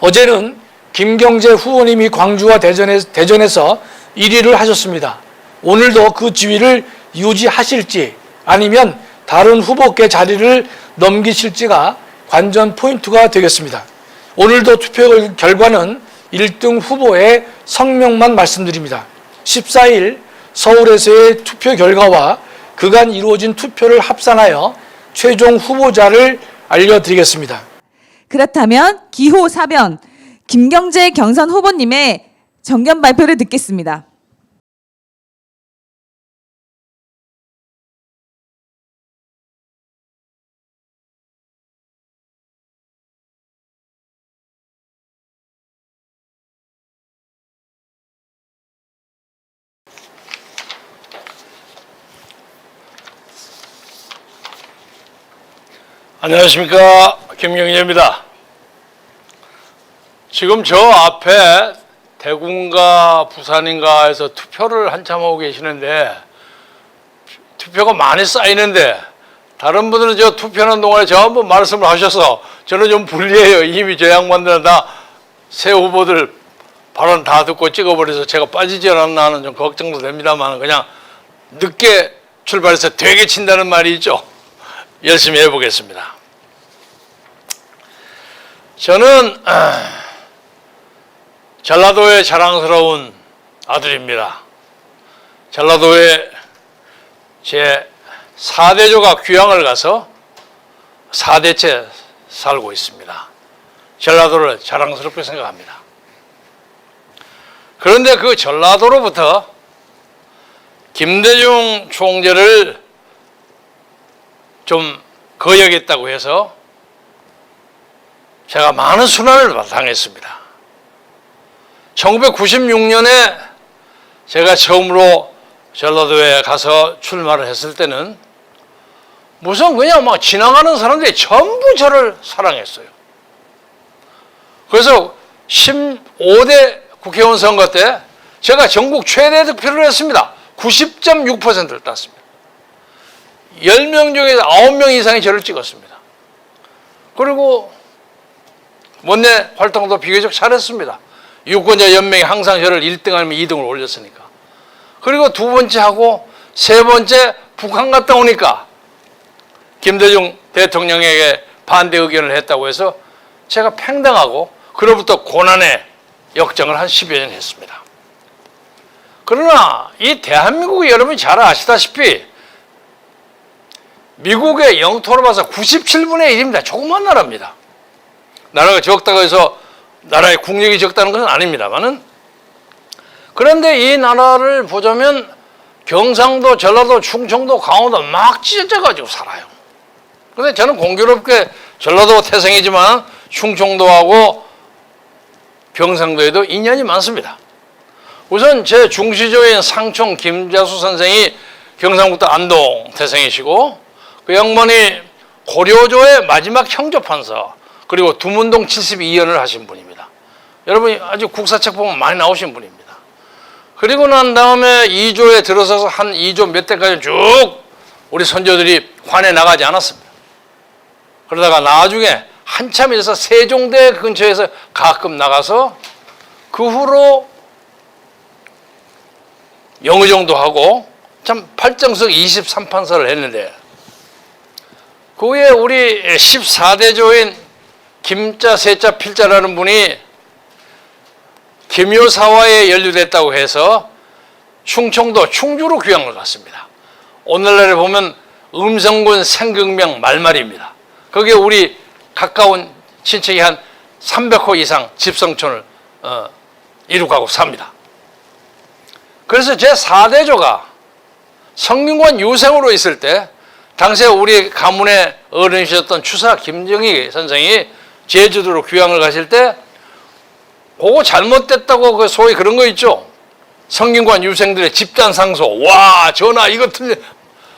어제는 김경재 후보님이 광주와 대전에서 1위를 하셨습니다. 오늘도 그 지위를 유지하실지 아니면 다른 후보께 자리를 넘기실지가 관전 포인트가 되겠습니다. 오늘도 투표 결과는 1등 후보의 성명만 말씀드립니다. 14일 서울에서의 투표 결과와 그간 이루어진 투표를 합산하여 최종 후보자를 알려드리겠습니다. 그렇다면 기호 4번 김경재 경선 후보님의 정견 발표를 듣겠습니다. 안녕하십니까, 김경재입니다. 지금 저 앞에 대구인가 부산인가에서 투표를 한참 하고 계시는데 투표가 많이 쌓이는데 다른 분들은 저 투표하는 동안에 전부 말씀을 하셔서 저는 좀 불리해요. 이미 저 양반들은 다 새 후보들 발언 다 듣고 찍어버려서 제가 빠지지 않았나 하는 좀 걱정도 됩니다만 그냥 늦게 출발해서 되게 친다는 말이 있죠. 열심히 해보겠습니다. 저는 전라도의 자랑스러운 아들입니다. 전라도에 제 4대조가 귀향을 가서 4대째 살고 있습니다. 전라도를 자랑스럽게 생각합니다. 그런데 그 전라도로부터 김대중 총재를 좀 거역했다고 해서 제가 많은 순환을 당했습니다. 1996년에 제가 처음으로 전라도에 가서 출마를 했을 때는 무슨 그냥 막 지나가는 사람들이 전부 저를 사랑했어요. 그래서 15대 국회의원 선거 때 제가 전국 최대 득표를 했습니다. 90.6%를 땄습니다. 10명 중에서 9명 이상이 저를 찍었습니다. 그리고 원내 활동도 비교적 잘했습니다. 유권자 연맹이 항상 저를 1등 아니면 2등을 올렸으니까. 그리고 두 번째 하고 세 번째 북한 갔다 오니까 김대중 대통령에게 반대 의견을 했다고 해서 제가 팽당하고 그로부터 고난의 역정을 한 10여 년 했습니다. 그러나 이 대한민국이 여러분이 잘 아시다시피 미국의 영토로 봐서 97분의 1입니다. 조그만 나라입니다. 나라가 적다고 해서 나라의 국력이 적다는 것은 아닙니다만은 그런데 이 나라를 보자면 경상도, 전라도, 충청도, 강원도 막 찢어져가지고 살아요. 그런데 저는 공교롭게 전라도 태생이지만 충청도하고 경상도에도 인연이 많습니다. 우선 제 중시조인 상총 김자수 선생이 경상북도 안동 태생이시고 그 양반이 고려조의 마지막 형조판서 그리고 두문동 72연을 하신 분입니다. 여러분이 아주 국사책 보면 많이 나오신 분입니다. 그리고 난 다음에 2조에 들어서서 한 2조 몇 대까지 쭉 우리 선조들이 환에 나가지 않았습니다. 그러다가 나중에 한참 있어서 세종대 근처에서 가끔 나가서 그 후로 영의정도 하고 참 팔정석 23판서를 했는데 그 후에 우리 14대조인 김자, 세자, 필자라는 분이 김효사화에 연루됐다고 해서 충청도 충주로 귀향을 갔습니다. 오늘날에 보면 음성군 생극명 말말입니다. 거기에 우리 가까운 친척이 한 300호 이상 집성촌을 이룩하고 삽니다. 그래서 제 4대조가 성균관 유생으로 있을 때 당시에 우리 가문의 어른이셨던 추사 김정희 선생이 제주도로 귀향을 가실 때 그거 잘못됐다고 그 소위 그런 거 있죠. 성균관 유생들의 집단 상소. 와, 전하 이거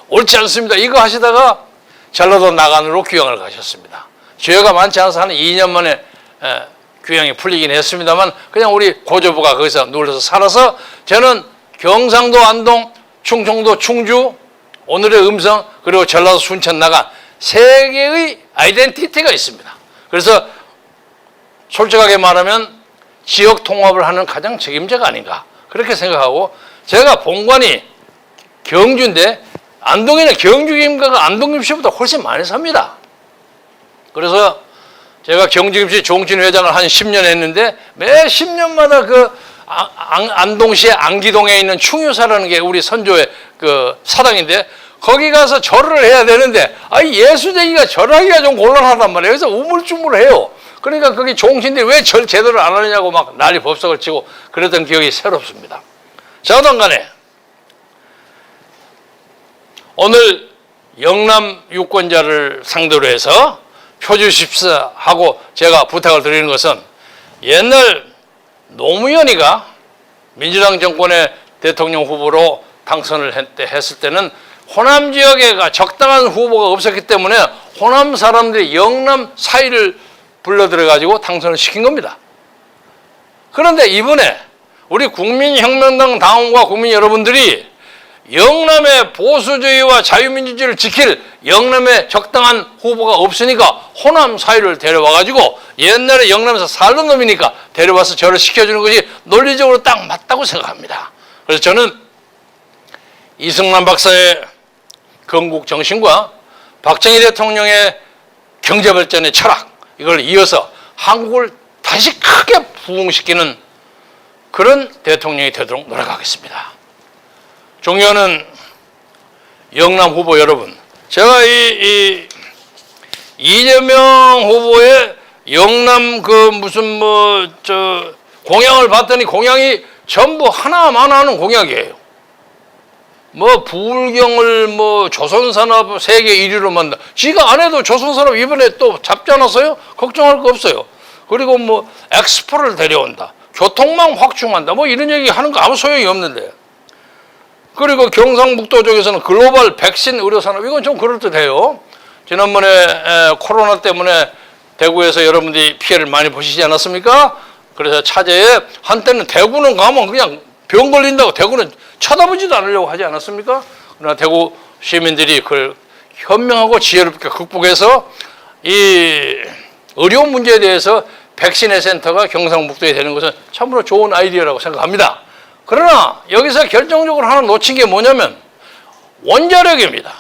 옳지 않습니다. 이거 하시다가 전라도 나간으로 귀향을 가셨습니다. 죄가 많지 않아서 한 2년 만에 귀향이 풀리긴 했습니다만 그냥 우리 고조부가 거기서 눌러서 살아서 저는 경상도 안동, 충청도 충주, 오늘의 음성 그리고 전라도 순천 나간 세 개의 아이덴티티가 있습니다. 그래서 솔직하게 말하면 지역 통합을 하는 가장 책임자가 아닌가 그렇게 생각하고 제가 본관이 경주인데 안동에는 경주 김가가 안동 김씨보다 훨씬 많이 삽니다. 그래서 제가 경주 김씨 종친회장을 한 10년 했는데 매 10년마다 그 안동시의 안기동에 있는 충유사라는 게 우리 선조의 그 사당인데 거기 가서 절을 해야 되는데 예수쟁이가 절하기가 좀 곤란하단 말이에요. 그래서 우물쭈물해요. 그러니까 거기 종신들이 왜 절 제대로 안 하느냐고 막 난리 법석을 치고 그랬던 기억이 새롭습니다. 자, 어떤 간에 오늘 영남 유권자를 상대로 해서 표주 십사하고 제가 부탁을 드리는 것은 옛날 노무현이가 민주당 정권의 대통령 후보로 당선을 했을 때는 호남 지역에 적당한 후보가 없었기 때문에 호남 사람들이 영남 사이를 불러들여가지고 당선을 시킨 겁니다. 그런데 이번에 우리 국민혁명당 당원과 국민 여러분들이 영남의 보수주의와 자유민주주의를 지킬 영남에 적당한 후보가 없으니까 호남 사이를 데려와가지고 옛날에 영남에서 살던 놈이니까 데려와서 저를 시켜주는 것이 논리적으로 딱 맞다고 생각합니다. 그래서 저는 이승만 박사의 건국 정신과 박정희 대통령의 경제발전의 철학 이걸 이어서 한국을 다시 크게 부흥시키는 그런 대통령이 되도록 노력하겠습니다. 존경하는 영남 후보 여러분, 제가 이재명 후보의 영남 공약을 봤더니 공약이 전부 하나하는 공약이에요. 불경을 조선산업 세계 1위로 만든다. 지가 안 해도 조선산업 이번에 또 잡지 않았어요? 걱정할 거 없어요. 그리고 엑스포를 데려온다. 교통망 확충한다. 이런 얘기 하는 거 아무 소용이 없는데. 그리고 경상북도 쪽에서는 글로벌 백신 의료산업, 이건 좀 그럴듯해요. 지난번에 코로나 때문에 대구에서 여러분들이 피해를 많이 보시지 않았습니까? 그래서 차제에 한때는 대구는 가면 그냥 병 걸린다고 대구는 쳐다보지도 않으려고 하지 않았습니까? 그러나 대구 시민들이 그걸 현명하고 지혜롭게 극복해서 이 의료 문제에 대해서 백신의 센터가 경상북도에 되는 것은 참으로 좋은 아이디어라고 생각합니다. 그러나 여기서 결정적으로 하나 놓친 게 뭐냐면 원자력입니다.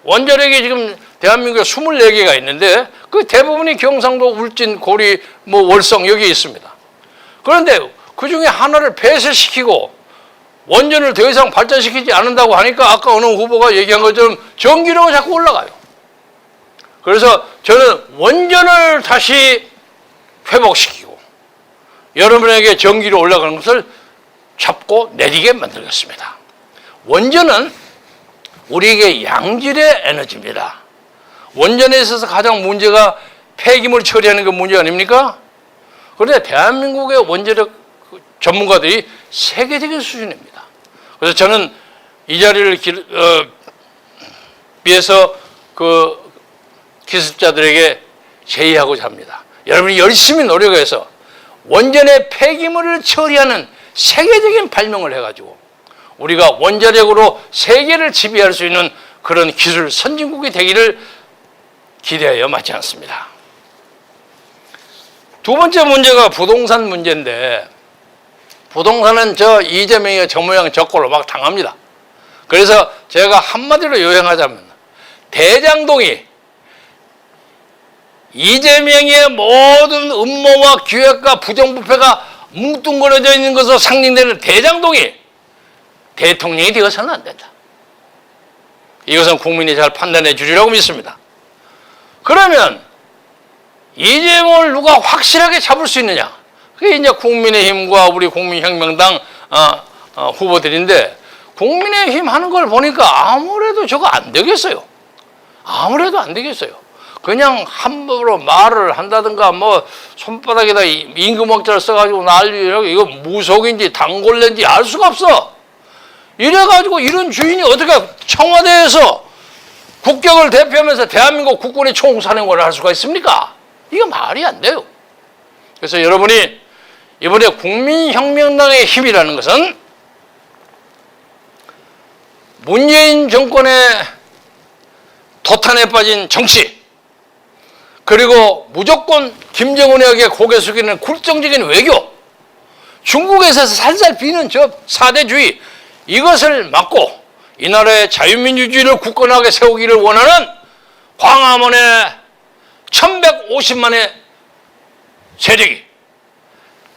원자력이 지금 대한민국에 24개가 있는데 그 대부분이 경상도, 울진, 고리, 월성 여기 있습니다. 그런데 그 중에 하나를 폐쇄시키고 원전을 더 이상 발전시키지 않는다고 하니까 아까 어느 후보가 얘기한 것처럼 전기료가 자꾸 올라가요. 그래서 저는 원전을 다시 회복시키고 여러분에게 전기료 올라가는 것을 잡고 내리게 만들겠습니다. 원전은 우리에게 양질의 에너지입니다. 원전에 있어서 가장 문제가 폐기물 처리하는 게 문제 아닙니까? 그런데 대한민국의 원자력 전문가들이 세계적인 수준입니다. 그래서 저는 이 자리를 위해서 그 기습자들에게 제의하고자 합니다. 여러분이 열심히 노력해서 원전의 폐기물을 처리하는 세계적인 발명을 해가지고 우리가 원자력으로 세계를 지배할 수 있는 그런 기술 선진국이 되기를 기대하여 마지 않습니다. 두 번째 문제가 부동산 문제인데, 부동산은 저 이재명이 저 모양 저 꼴로 막 당합니다. 그래서 제가 한마디로 요약하자면 대장동이 이재명의 모든 음모와 기획과 부정부패가 뭉뚱그려져 있는 것으로 상징되는 대장동이 대통령이 되어서는 안 된다. 이것은 국민이 잘 판단해 주리라고 믿습니다. 그러면 이재명을 누가 확실하게 잡을 수 있느냐? 그게 이제 국민의힘과 우리 국민혁명당 후보들인데, 국민의힘 하는 걸 보니까 아무래도 저거 안 되겠어요. 아무래도 안 되겠어요. 그냥 함부로 말을 한다든가 뭐 손바닥에다 임금억자를 써가지고 난리, 이거 무속인지 단골레인지 알 수가 없어. 이래가지고 이런 주인이 어떻게 청와대에서 국격을 대표하면서 대한민국 국군의 총사령관을 할 수가 있습니까? 이거 말이 안 돼요. 그래서 여러분이 이번에 국민혁명당의 힘이라는 것은 문재인 정권의 도탄에 빠진 정치, 그리고 무조건 김정은에게 고개 숙이는 굴종적인 외교, 중국에서 살살 비는 저 사대주의, 이것을 막고 이 나라의 자유민주주의를 굳건하게 세우기를 원하는 광화문의 1150만의 세력이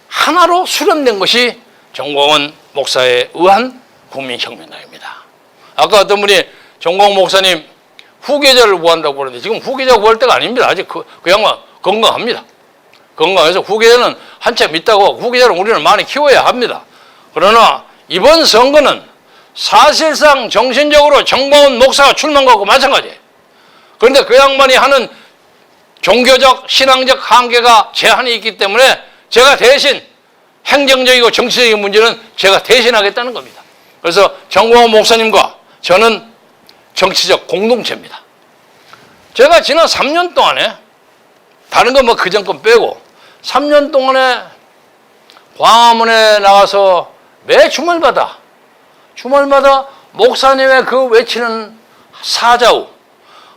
하나로 수렴된 것이 정광훈 목사에 의한 국민혁명당입니다. 아까 어떤 분이 정광훈 목사님 후계자를 구한다고 그러는데, 지금 후계자 구할 때가 아닙니다. 아직 그 양반 건강합니다. 건강해서 후계자는 한참 있다고, 후계자를 우리는 많이 키워야 합니다. 그러나 이번 선거는 사실상 정신적으로 정광훈 목사가 출마한 것과 마찬가지예요. 그런데 그 양반이 하는 종교적, 신앙적 한계가 제한이 있기 때문에 제가 대신 행정적이고 정치적인 문제는 제가 대신하겠다는 겁니다. 그래서 정광훈 목사님과 저는 정치적 공동체입니다. 제가 지난 3년 동안에 다른 건 뭐 그전 건 빼고 3년 동안에 광화문에 나가서 매 주말마다 목사님의 그 외치는 사자우,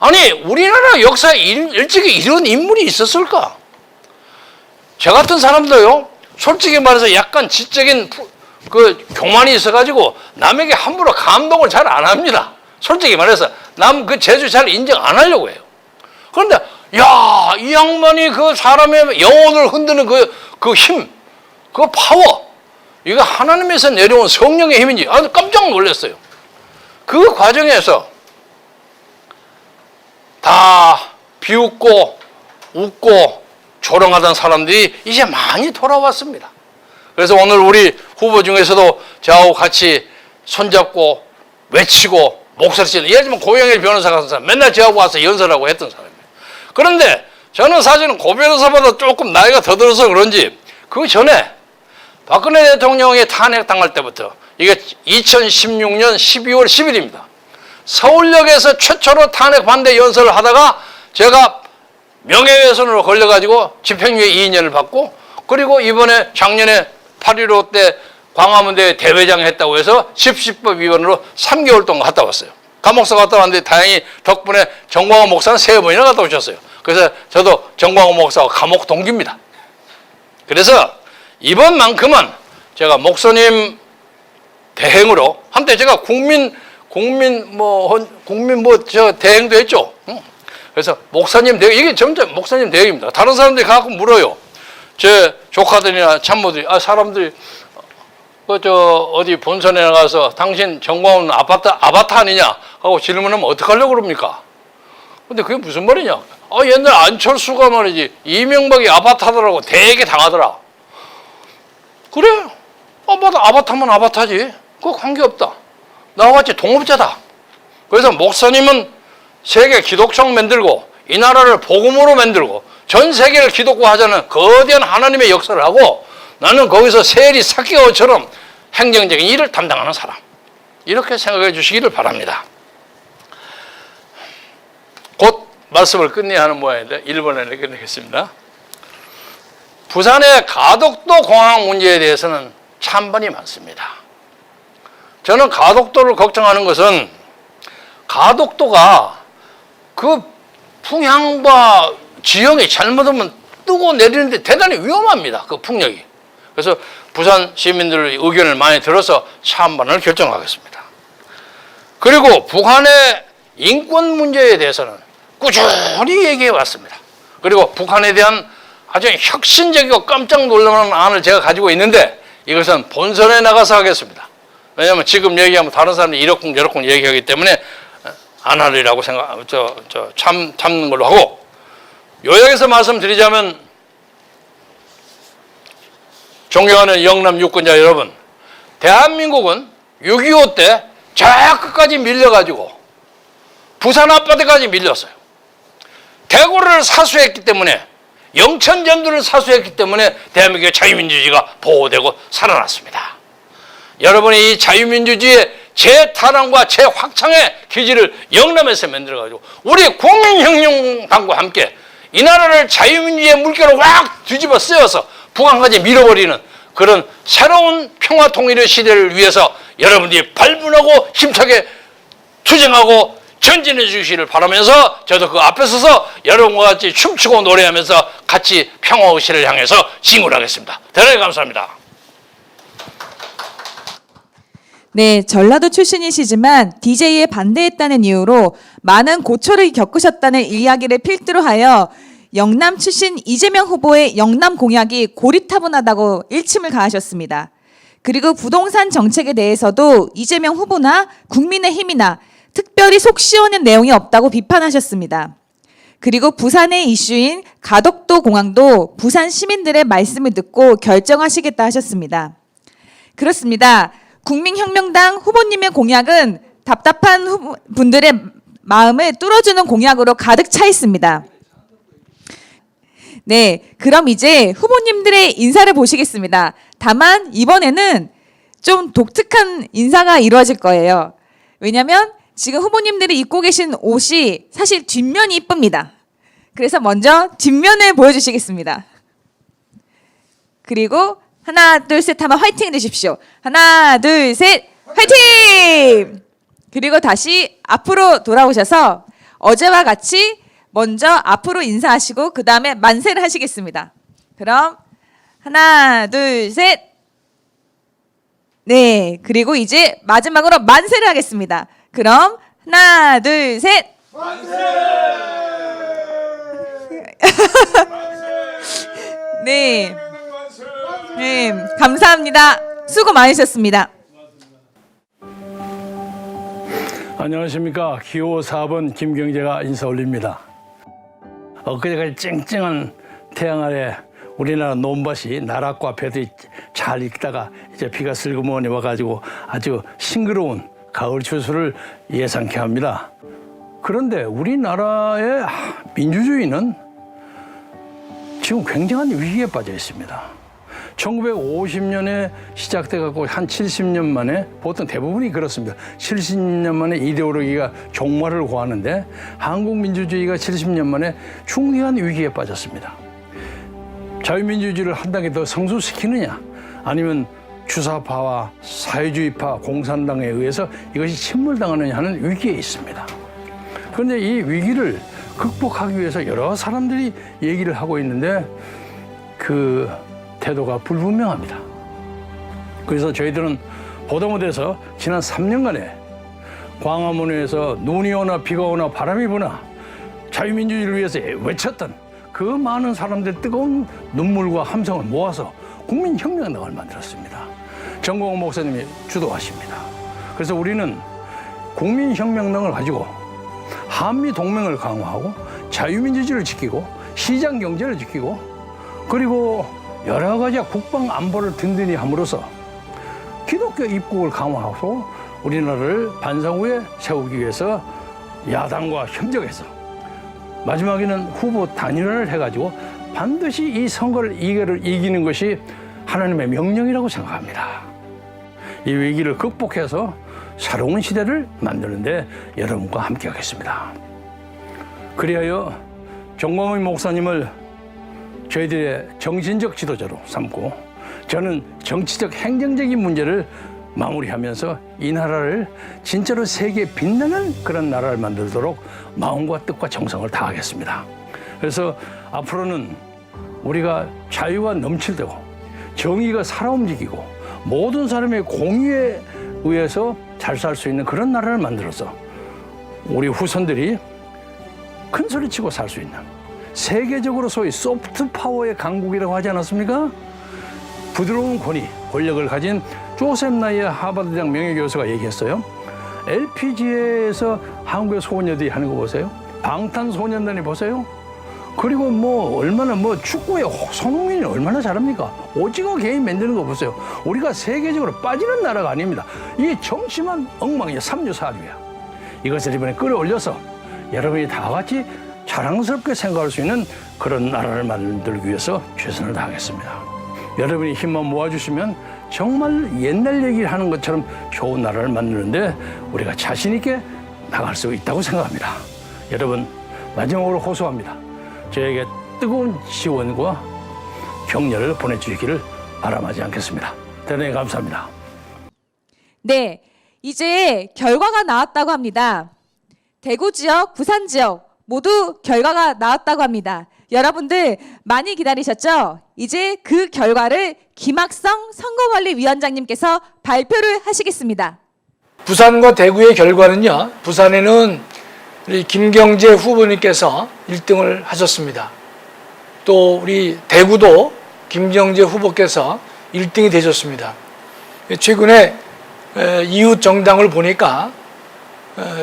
아니 우리나라 역사에 일찍이 이런 인물이 있었을까? 저 같은 사람도요, 솔직히 말해서 약간 지적인 그 교만이 있어가지고 남에게 함부로 감동을 잘 안 합니다. 솔직히 말해서 남 그 재주 잘 인정 안 하려고 해요. 그런데 야, 이 양반이 그 사람의 영혼을 흔드는 그 힘, 그 파워, 이거 하나님에서 내려온 성령의 힘인지 아주 깜짝 놀랐어요. 그 과정에서 다 비웃고 웃고 조롱하던 사람들이 이제 많이 돌아왔습니다. 그래서 오늘 우리 후보 중에서도 저하고 같이 손잡고 외치고 목소리 치는, 예를 들면 고영일 변호사 같은 사람, 맨날 저하고 와서 연설하고 했던 사람이에요. 그런데 저는 사실은 고 변호사보다 조금 나이가 더 들어서 그런지 그 전에 박근혜 대통령이 탄핵당할 때부터, 이게 2016년 12월 10일입니다. 서울역에서 최초로 탄핵 반대 연설을 하다가 제가 명예훼손으로 걸려가지고 집행유예 2년을 받고, 그리고 이번에 작년에 8.15 때 광화문대 대회장 했다고 해서 집시법 위반으로 3개월 동안 갔다 왔어요. 감옥서 갔다 왔는데 다행히 덕분에 정광훈 목사는 3번이나 갔다 오셨어요. 그래서 저도 정광훈 목사와 감옥 동기입니다. 그래서 이번만큼은 제가 목사님 대행으로, 한때 제가 국민 대행도 했죠. 그래서 목사님 대행, 이게 점점 목사님 대행입니다. 다른 사람들이 가끔 물어요. 제 조카들이나 참모들이, 사람들이 어디 본선에 나가서 당신 정광훈 아바타 아니냐 하고 질문하면 어떡하려고 그럽니까? 근데 그게 무슨 말이냐? 옛날 안철수가 말이지 이명박이 아바타더라고 되게 당하더라. 그래? 아바타면 아바타지. 그거 관계없다. 나와 같이 동업자다. 그래서 목사님은 세계 기독청 만들고 이 나라를 복음으로 만들고 전 세계를 기독화하자는 거대한 하나님의 역사를 하고, 나는 거기서 세리 사케오처럼 행정적인 일을 담당하는 사람, 이렇게 생각해 주시기를 바랍니다. 곧 말씀을 끝내야 하는 모양인데 1분 안에 끝내겠습니다. 부산의 가덕도 공항 문제에 대해서는 찬반이 많습니다. 저는 가덕도를 걱정하는 것은 가덕도가 그 풍향과 지형이 잘못하면 뜨고 내리는데 대단히 위험합니다. 그 풍력이. 그래서 부산 시민들의 의견을 많이 들어서 찬반을 결정하겠습니다. 그리고 북한의 인권 문제에 대해서는 꾸준히 얘기해 왔습니다. 그리고 북한에 대한 아주 혁신적이고 깜짝 놀랄만한 안을 제가 가지고 있는데 이것은 본선에 나가서 하겠습니다. 왜냐하면 지금 얘기하면 다른 사람들이 이렇쿵 저렇쿵 얘기하기 때문에 안 하리라고 참는 걸로 하고, 요약해서 말씀드리자면, 존경하는 영남 유권자 여러분, 대한민국은 6.25 때 저 끝까지 밀려가지고 부산 앞바다까지 밀렸어요. 대구를 사수했기 때문에, 영천전두를 사수했기 때문에 대한민국의 자유민주주의가 보호되고 살아났습니다. 여러분이 이 자유민주주의의 재탄환과 재확창의 기지를 영남에서 만들어가지고 우리 국민혁명당과 함께 이 나라를 자유민주주의의 물결로 확 뒤집어 쓰여서 북한까지 밀어버리는 그런 새로운 평화통일의 시대를 위해서 여러분들이 발문하고 힘차게 투쟁하고 전진해 주시기를 바라면서 저도 그 앞에 서서 여러분과 같이 춤추고 노래하면서 같이 평화의식을 향해서 진군하겠습니다. 대단히 감사합니다. 네, 전라도 출신이시지만 DJ에 반대했다는 이유로 많은 고초를 겪으셨다는 이야기를 필두로 하여 영남 출신 이재명 후보의 영남 공약이 고리타분하다고 일침을 가하셨습니다. 그리고 부동산 정책에 대해서도 이재명 후보나 국민의힘이나 특별히 속 시원한 내용이 없다고 비판하셨습니다. 그리고 부산의 이슈인 가덕도 공항도 부산 시민들의 말씀을 듣고 결정하시겠다 하셨습니다. 그렇습니다. 국민혁명당 후보님의 공약은 답답한 분들의 마음을 뚫어주는 공약으로 가득 차 있습니다. 네, 그럼 이제 후보님들의 인사를 보시겠습니다. 다만 이번에는 좀 독특한 인사가 이루어질 거예요. 왜냐하면 지금 후보님들이 입고 계신 옷이 사실 뒷면이 이쁩니다. 그래서 먼저 뒷면을 보여주시겠습니다. 그리고 하나, 둘, 셋 하면 화이팅 해주십시오. 하나, 둘, 셋, 화이팅! 그리고 다시 앞으로 돌아오셔서 어제와 같이 먼저 앞으로 인사하시고 그 다음에 만세를 하시겠습니다. 그럼 하나, 둘, 셋. 네, 그리고 이제 마지막으로 만세를 하겠습니다. 그럼 하나, 둘, 셋. 만세! 네. 네, 감사합니다. 수고 많으셨습니다. 안녕하십니까. 기호 4번 김경재가 인사 올립니다. 엊그제까지 쨍쨍한 태양 아래 우리나라 논밭이 나락과 배들이 잘 익다가 이제 비가 슬그머니 와가지고 아주 싱그러운 가을 추수를 예상케 합니다. 그런데 우리나라의 민주주의는 지금 굉장한 위기에 빠져 있습니다. 1950년에 시작돼갖고 한 70년 만에, 보통 대부분이 그렇습니다. 70년 만에 이데올로기가 종말을 고하는데 한국 민주주의가 70년 만에 중대한 위기에 빠졌습니다. 자유민주주의를 한 단계 더 성숙시키느냐, 아니면 주사파와 사회주의파 공산당에 의해서 이것이 침몰당하느냐 하는 위기에 있습니다. 그런데 이 위기를 극복하기 위해서 여러 사람들이 얘기를 하고 있는데 그 태도가 불분명합니다. 그래서 저희들은 보다 못해서 지난 3년간에 광화문에서 눈이 오나 비가 오나 바람이 부나 자유민주주의를 위해서 외쳤던 그 많은 사람들의 뜨거운 눈물과 함성을 모아서 국민혁명당을 만들었습니다. 정광훈 목사님이 주도하십니다. 그래서 우리는 국민혁명당을 가지고 한미동맹을 강화하고 자유민주주의를 지키고 시장경제를 지키고 그리고 여러 가지 국방 안보를 든든히 함으로써 기독교 입국을 강화하고 우리나라를 반성후에 세우기 위해서 야당과 협력해서 마지막에는 후보 단일화를 해가지고 반드시 이 선거를 이기는 것이 하나님의 명령이라고 생각합니다. 이 위기를 극복해서 새로운 시대를 만드는데 여러분과 함께하겠습니다. 그리하여 정광훈 목사님을 저희들의 정신적 지도자로 삼고 저는 정치적 행정적인 문제를 마무리하면서 이 나라를 진짜로 세계에 빛나는 그런 나라를 만들도록 마음과 뜻과 정성을 다하겠습니다. 그래서 앞으로는 우리가 자유가 넘칠되고 정의가 살아 움직이고 모든 사람의 공유에 의해서 잘 살 수 있는 그런 나라를 만들어서 우리 후손들이 큰 소리치고 살 수 있는 세계적으로 소위 소프트 파워의 강국이라고 하지 않았습니까? 부드러운 권력을 가진 조셉 나이의 하버드 대학 명예교수가 얘기했어요. LPGA에서 한국의 소녀들이 하는 거 보세요. 방탄소년단이 보세요. 그리고 얼마나 축구에 손흥민이 얼마나 잘합니까? 오징어 게임 만드는 거 보세요. 우리가 세계적으로 빠지는 나라가 아닙니다. 이게 정치만 엉망이야. 삼류사류야. 이것을 이번에 끌어올려서 여러분이 다 같이 자랑스럽게 생각할 수 있는 그런 나라를 만들기 위해서 최선을 다하겠습니다. 여러분이 힘만 모아주시면 정말 옛날 얘기를 하는 것처럼 좋은 나라를 만드는데 우리가 자신 있게 나갈 수 있다고 생각합니다. 여러분, 마지막으로 호소합니다. 저에게 뜨거운 지원과 격려를 보내주시기를 바람하지 않겠습니다. 대단히 감사합니다. 네, 이제 결과가 나왔다고 합니다. 대구 지역, 부산 지역 모두 결과가 나왔다고 합니다. 여러분들 많이 기다리셨죠? 이제 그 결과를 김학성 선거관리위원장님께서 발표를 하시겠습니다. 부산과 대구의 결과는요. 부산에는 우리 김경재 후보님께서 1등을 하셨습니다. 또 우리 대구도 김경재 후보께서 1등이 되셨습니다. 최근에 이웃 정당을 보니까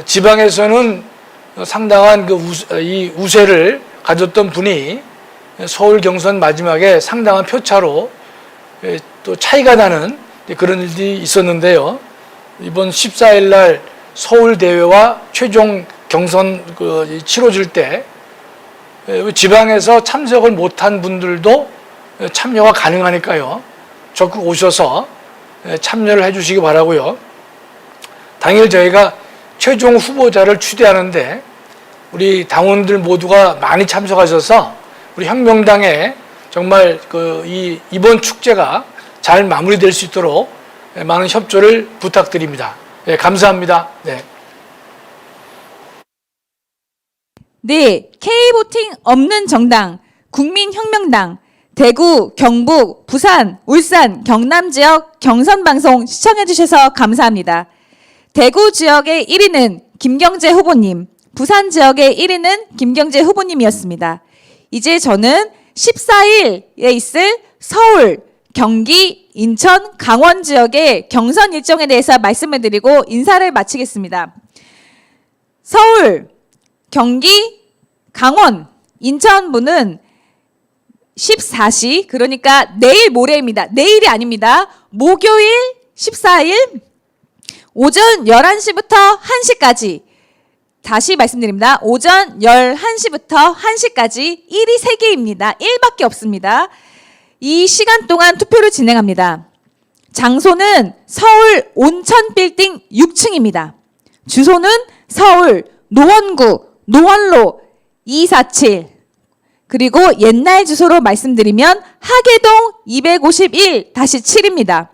지방에서는 상당한 이 우세를 가졌던 분이 서울 경선 마지막에 상당한 표차로 또 차이가 나는 그런 일이 있었는데요. 이번 14일 날 서울 대회와 최종 경선 치러질 때 지방에서 참석을 못한 분들도 참여가 가능하니까요. 적극 오셔서 참여를 해주시기 바라고요. 당일 저희가 최종 후보자를 추대하는데 우리 당원들 모두가 많이 참석하셔서 우리 혁명당에 정말 이번 축제가 잘 마무리될 수 있도록 많은 협조를 부탁드립니다. 네, 감사합니다. 네. 네, K보팅 없는 정당, 국민혁명당, 대구, 경북, 부산, 울산, 경남 지역 경선방송 시청해주셔서 감사합니다. 대구 지역의 1위는 김경재 후보님, 부산 지역의 1위는 김경재 후보님이었습니다. 이제 저는 14일에 있을 서울, 경기, 인천, 강원 지역의 경선 일정에 대해서 말씀을 드리고 인사를 마치겠습니다. 서울, 경기, 강원, 인천부는 14시, 그러니까 내일 모레입니다. 내일이 아닙니다. 목요일 14일 오전 11시부터 1시까지, 다시 말씀드립니다. 오전 11시부터 1시까지 1이 3개입니다. 1밖에 없습니다. 이 시간 동안 투표를 진행합니다. 장소는 서울 온천빌딩 6층입니다. 주소는 서울 노원구 노원로 247, 그리고 옛날 주소로 말씀드리면 하계동 251-7입니다.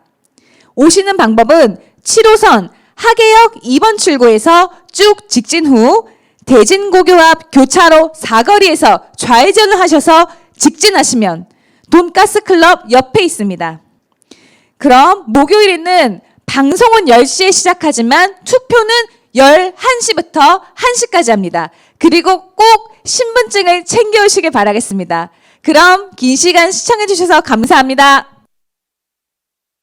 오시는 방법은 7호선 하계역 2번 출구에서 쭉 직진 후 대진고교 앞 교차로 사거리에서 좌회전을 하셔서 직진하시면 돈가스 클럽 옆에 있습니다. 그럼 목요일에는 방송은 10시에 시작하지만 투표는 11시부터 1시까지 합니다. 그리고 꼭 신분증을 챙겨오시길 바라겠습니다. 그럼 긴 시간 시청해 주셔서 감사합니다.